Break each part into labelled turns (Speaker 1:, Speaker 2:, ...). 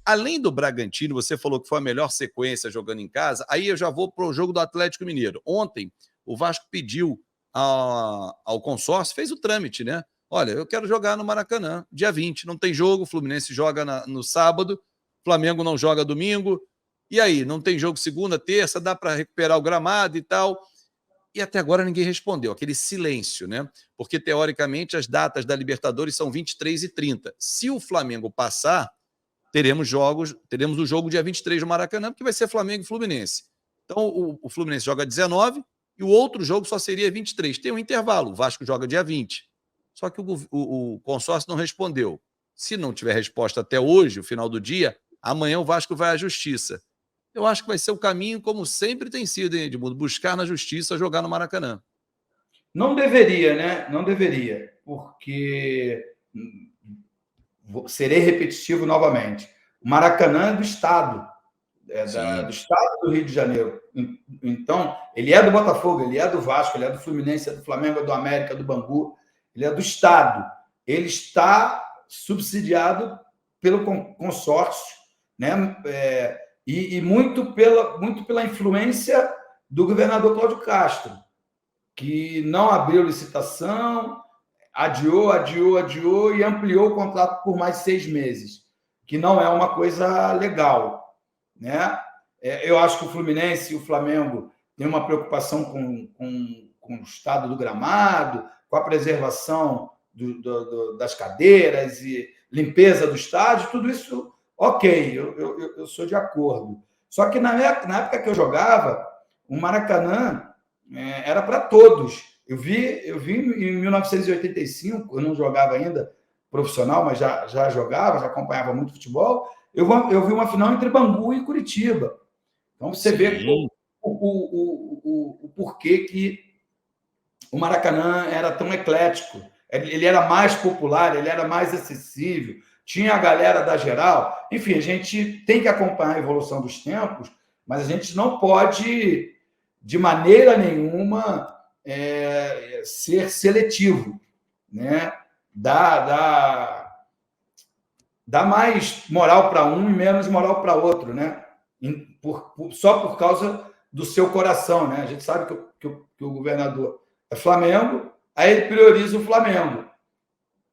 Speaker 1: Além do Bragantino, você falou que foi a melhor sequência jogando em casa, aí eu já vou para o jogo do Atlético Mineiro. Ontem, o Vasco pediu ao consórcio, fez o trâmite, né? Olha, eu quero jogar no Maracanã, dia 20, não tem jogo, o Fluminense joga no sábado, Flamengo não joga domingo, e aí, não tem jogo segunda, terça, dá para recuperar o gramado e tal. E até agora ninguém respondeu, aquele silêncio, né? Porque, teoricamente, as datas da Libertadores são 23 e 30. Se o Flamengo passar, teremos o jogo dia 23 no Maracanã, porque vai ser Flamengo e Fluminense. Então, o Fluminense joga 19 e o outro jogo só seria 23. Tem um intervalo, o Vasco joga dia 20. Só que o consórcio não respondeu. Se não tiver resposta até hoje, o final do dia, amanhã o Vasco vai à justiça. Eu acho que vai ser o caminho, como sempre tem sido, hein, Edmundo? Buscar na justiça, jogar no Maracanã.
Speaker 2: Não deveria, né? Não deveria, porque serei repetitivo novamente. O Maracanã é do Estado, do Estado do Rio de Janeiro. Então, ele é do Botafogo, ele é do Vasco, ele é do Fluminense, é do Flamengo, é do América, é do Bangu, ele é do Estado. Ele está subsidiado pelo consórcio, né? E muito pela influência do governador Cláudio Castro, que não abriu licitação, adiou e ampliou o contrato por mais 6 meses, que não é uma coisa legal, né? Eu acho que o Fluminense e o Flamengo têm uma preocupação com o estado do gramado, com a preservação das cadeiras e limpeza do estádio, tudo isso, ok, eu sou de acordo. Só que na época que eu jogava, o Maracanã era para todos. Eu vi em 1985, eu não jogava ainda profissional, mas já jogava, já acompanhava muito futebol. Eu vi uma final entre Bangu e Curitiba. Então você vê o porquê que o Maracanã era tão eclético. Ele era mais popular, ele era mais acessível, tinha a galera da geral. Enfim, a gente tem que acompanhar a evolução dos tempos, mas a gente não pode, de maneira nenhuma, ser seletivo, né? Dá mais moral para um e menos moral para outro, né? Só por causa do seu coração, né? A gente sabe que o governador é Flamengo, aí ele prioriza o Flamengo,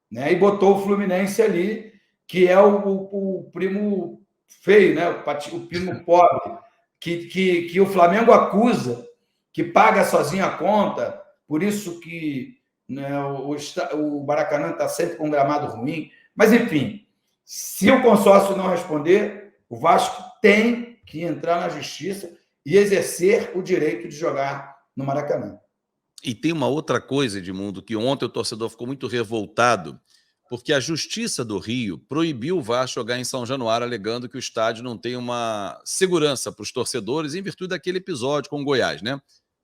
Speaker 2: né? E botou o Fluminense ali, que é o primo feio, né? O primo pobre, que o Flamengo acusa, que paga sozinho a conta, por isso que, né, o Maracanã está sempre com um gramado ruim. Mas, enfim, se o consórcio não responder, o Vasco tem que entrar na justiça e exercer o direito de jogar no Maracanã.
Speaker 1: E tem uma outra coisa, Edmundo, que ontem o torcedor ficou muito revoltado, porque a Justiça do Rio proibiu o Vasco jogar em São Januário, alegando que o estádio não tem uma segurança para os torcedores em virtude daquele episódio com o Goiás, né?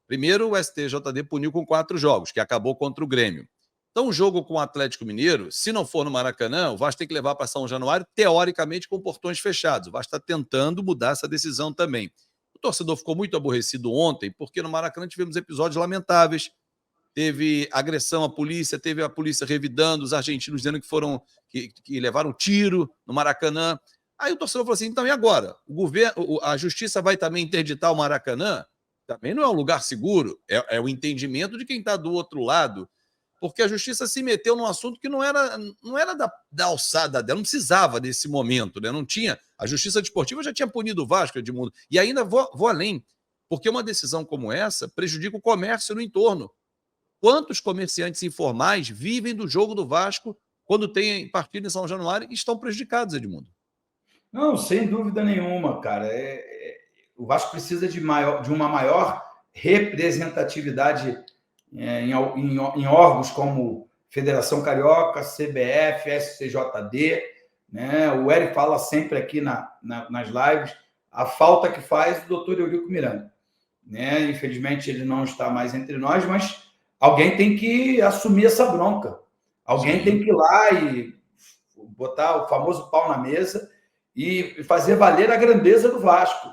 Speaker 1: Primeiro, o STJD puniu com 4 jogos, que acabou contra o Grêmio. Então, o jogo com o Atlético Mineiro, se não for no Maracanã, o Vasco tem que levar para São Januário, teoricamente, com portões fechados. O Vasco está tentando mudar essa decisão também. O torcedor ficou muito aborrecido ontem, porque no Maracanã tivemos episódios lamentáveis. Teve agressão à polícia, teve a polícia revidando, os argentinos dizendo que levaram tiro no Maracanã. Aí o torcedor falou assim: então e agora? A justiça vai também interditar o Maracanã? Também não é um lugar seguro. É o entendimento de quem está do outro lado, porque a justiça se meteu num assunto que não era da alçada dela, não precisava desse momento, né? Não tinha. A justiça desportiva já tinha punido o Vasco, Edmundo. E ainda vou além, porque uma decisão como essa prejudica o comércio no entorno. Quantos comerciantes informais vivem do jogo do Vasco quando tem partida em São Januário e estão prejudicados, Edmundo?
Speaker 2: Não, sem dúvida nenhuma, cara. O Vasco precisa de uma maior representatividade em órgãos como Federação Carioca, CBF, SCJD. Né? O Eric fala sempre aqui nas lives a falta que faz o doutor Eurico Miranda. Né? Infelizmente, ele não está mais entre nós, mas alguém tem que assumir essa bronca. Alguém tem que ir lá e botar o famoso pau na mesa e fazer valer a grandeza do Vasco.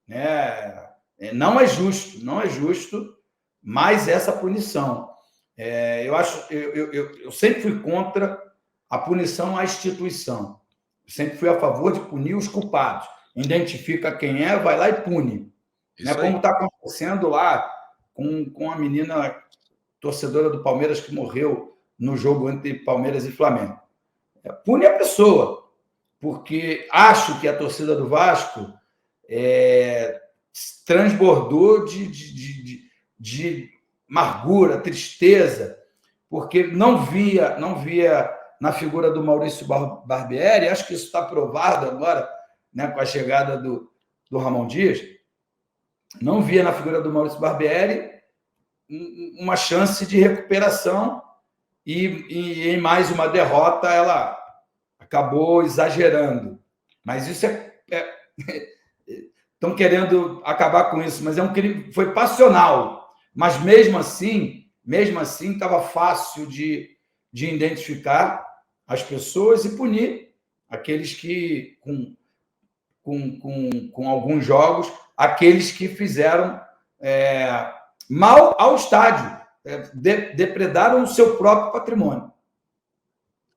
Speaker 2: Né? Não é justo mais essa punição. Eu sempre fui contra a punição à instituição. sempre fui a favor de punir os culpados. Identifica quem é, vai lá e pune. Né? Como está acontecendo lá com a menina torcedora do Palmeiras que morreu no jogo entre Palmeiras e Flamengo. Pune a pessoa, porque acho que a torcida do Vasco transbordou de amargura, tristeza, porque não via na figura do Maurício Barbieri, acho que isso está provado agora, né, com a chegada do Ramon Dias, não via na figura do Maurício Barbieri uma chance de recuperação e em mais uma derrota ela acabou exagerando. Mas isso estão querendo acabar com isso, mas é um crime, foi passional. Mas mesmo assim estava fácil de identificar as pessoas e punir aqueles que, com alguns jogos, aqueles que fizeram mal ao estádio, depredaram o seu próprio patrimônio.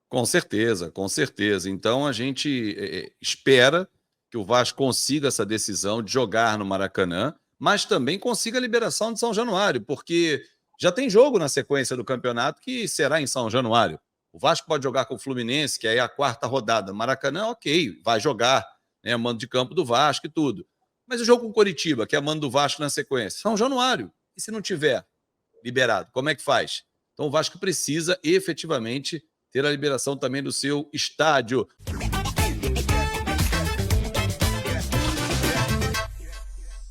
Speaker 1: Com certeza, com certeza. Então a gente espera que o Vasco consiga essa decisão de jogar no Maracanã, mas também consiga a liberação de São Januário, porque já tem jogo na sequência do campeonato que será em São Januário. O Vasco pode jogar com o Fluminense, que aí é a 4ª rodada. Maracanã, ok, vai jogar, né, mando de campo do Vasco e tudo. Mas o jogo com o Coritiba, que é mando do Vasco na sequência, São Januário. E se não tiver liberado, como é que faz? Então o Vasco precisa efetivamente ter a liberação também do seu estádio.